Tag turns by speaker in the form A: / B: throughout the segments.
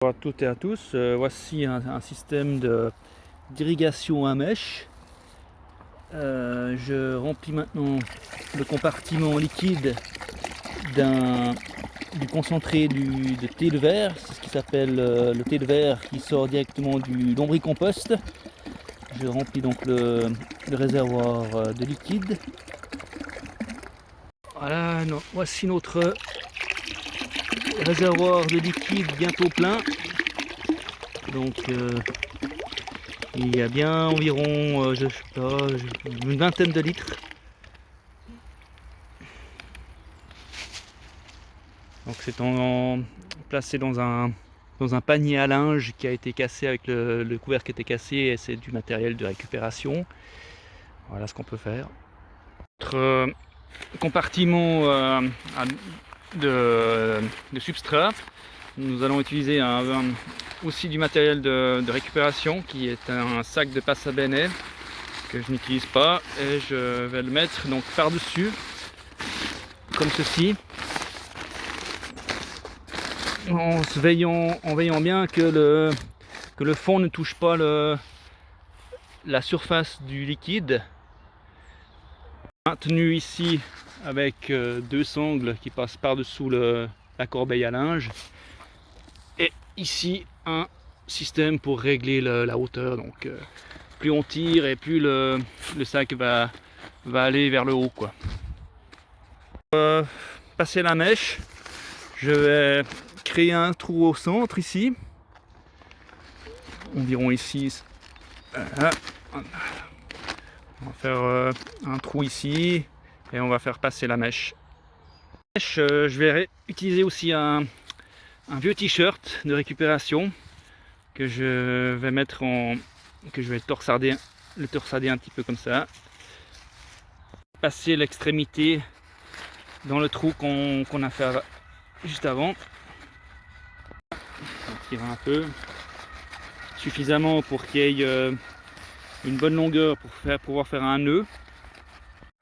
A: Bonjour à toutes et à tous, voici un système d'irrigation à mèche. Je remplis maintenant le compartiment liquide du concentré de thé de verre. C'est ce qui s'appelle le thé de verre qui sort directement du lombricompost. Je remplis donc le réservoir de liquide. Voilà, voici notre réservoir de liquide bientôt plein. Donc il y a bien environ je sais pas, une vingtaine de litres. Donc c'est placé dans un panier à linge qui a été cassé avec le couvercle qui était cassé, et c'est du matériel de récupération. Voilà ce qu'on peut faire. Notre compartiment de substrat, nous allons utiliser aussi du matériel de récupération qui est un sac de pasta bene que je n'utilise pas, et je vais le mettre donc par-dessus comme ceci, en veillant bien que le fond ne touche pas la surface du liquide. Maintenu ici avec deux sangles qui passent par-dessous la corbeille à linge, et ici un système pour régler la hauteur. Donc plus on tire et plus le sac va aller vers le haut, quoi. Passer la mèche, je vais créer un trou au centre ici, environ ici. Voilà. On va faire un trou ici et on va faire passer la mèche. Je vais utiliser aussi un vieux t-shirt de récupération que je vais mettre que je vais torsarder un petit peu comme ça. Passer l'extrémité dans le trou qu'on a fait juste avant. On tire un peu, suffisamment pour qu'il y ait une bonne longueur pour pouvoir faire un nœud.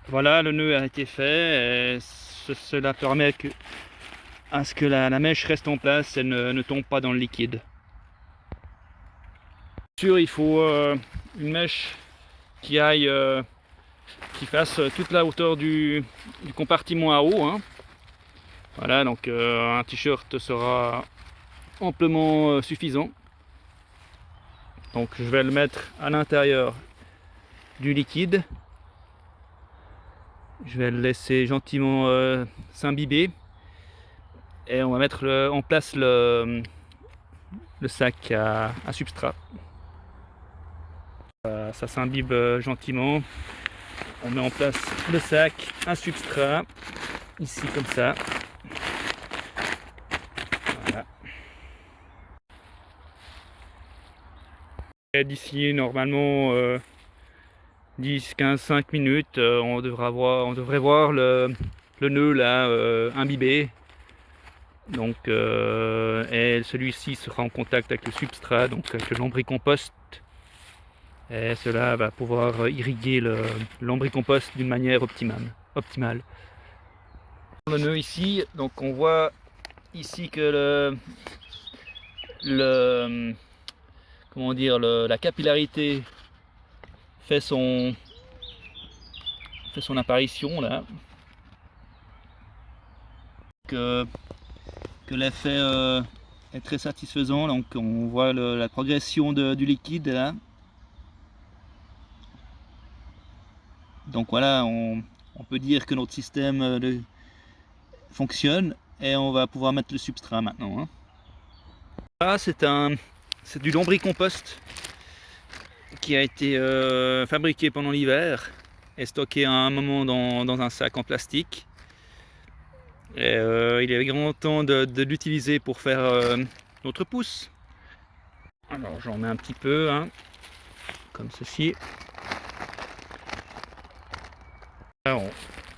A: Voilà, le nœud a été fait, et cela permet à ce que la mèche reste en place et ne tombe pas dans le liquide. Bien sûr, il faut une mèche qui fasse toute la hauteur du compartiment à eau, hein. Voilà, donc un t-shirt sera amplement suffisant. Donc je vais le mettre à l'intérieur du liquide. Je vais le laisser gentiment s'imbiber, et on va mettre en place le sac à substrat. Ça s'imbibe gentiment. On met en place le sac à substrat, ici comme ça. Voilà. D'ici normalement 10, 15, 5 minutes, on devrait voir le nœud là imbibé. Donc et celui-ci sera en contact avec le substrat, donc avec le lombricompost, et cela va pouvoir irriguer le lombricompost d'une manière optimale. Le nœud ici, donc on voit ici que comment dire, la capillarité fait son apparition là, que l'effet est très satisfaisant. Donc on voit la progression du liquide là. Donc voilà, on peut dire que notre système fonctionne, et on va pouvoir mettre le substrat maintenant, hein. Là, c'est du lombricompost qui a été fabriqué pendant l'hiver et stocké à un moment dans un sac en plastique. Et il est grand temps de l'utiliser pour faire notre pousse. Alors j'en mets un petit peu, hein, comme ceci. Alors,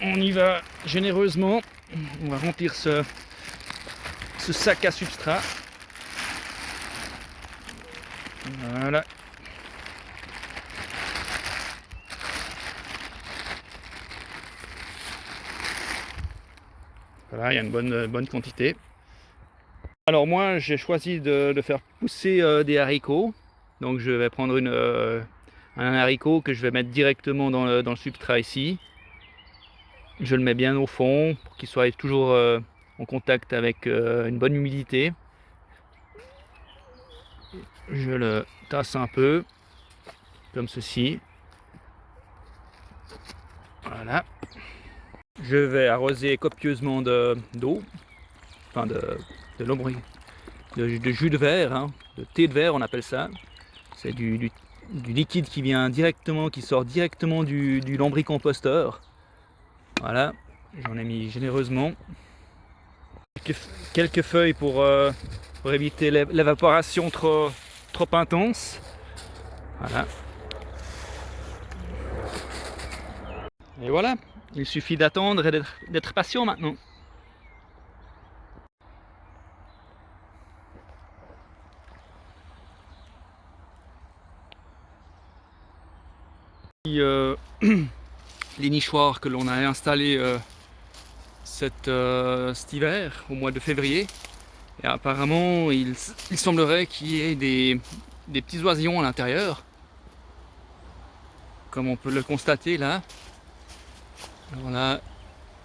A: on y va généreusement. On va remplir ce sac à substrat. Voilà. Voilà, il y a une bonne quantité. Alors moi j'ai choisi de faire pousser des haricots. Donc je vais prendre un haricot que je vais mettre directement dans le substrat ici. Je le mets bien au fond pour qu'il soit toujours en contact avec une bonne humidité. Je le tasse un peu, comme ceci. Voilà. Je vais arroser copieusement d'eau, enfin de lombric, de jus de verre, hein, de thé de verre on appelle ça. C'est du liquide qui vient directement, qui sort directement du lombricomposteur. Voilà, j'en ai mis généreusement. Quelques feuilles pour éviter l'évaporation trop intense. Voilà. Et voilà, il suffit d'attendre et d'être patient maintenant. Les nichoirs que l'on a installés cet hiver, au mois de février. Et apparemment, il semblerait qu'il y ait des petits oisillons à l'intérieur, comme on peut le constater là. Alors là,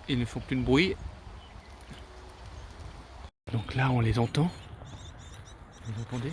A: ils ne font plus de bruit. Donc là, on les entend. Vous entendez ?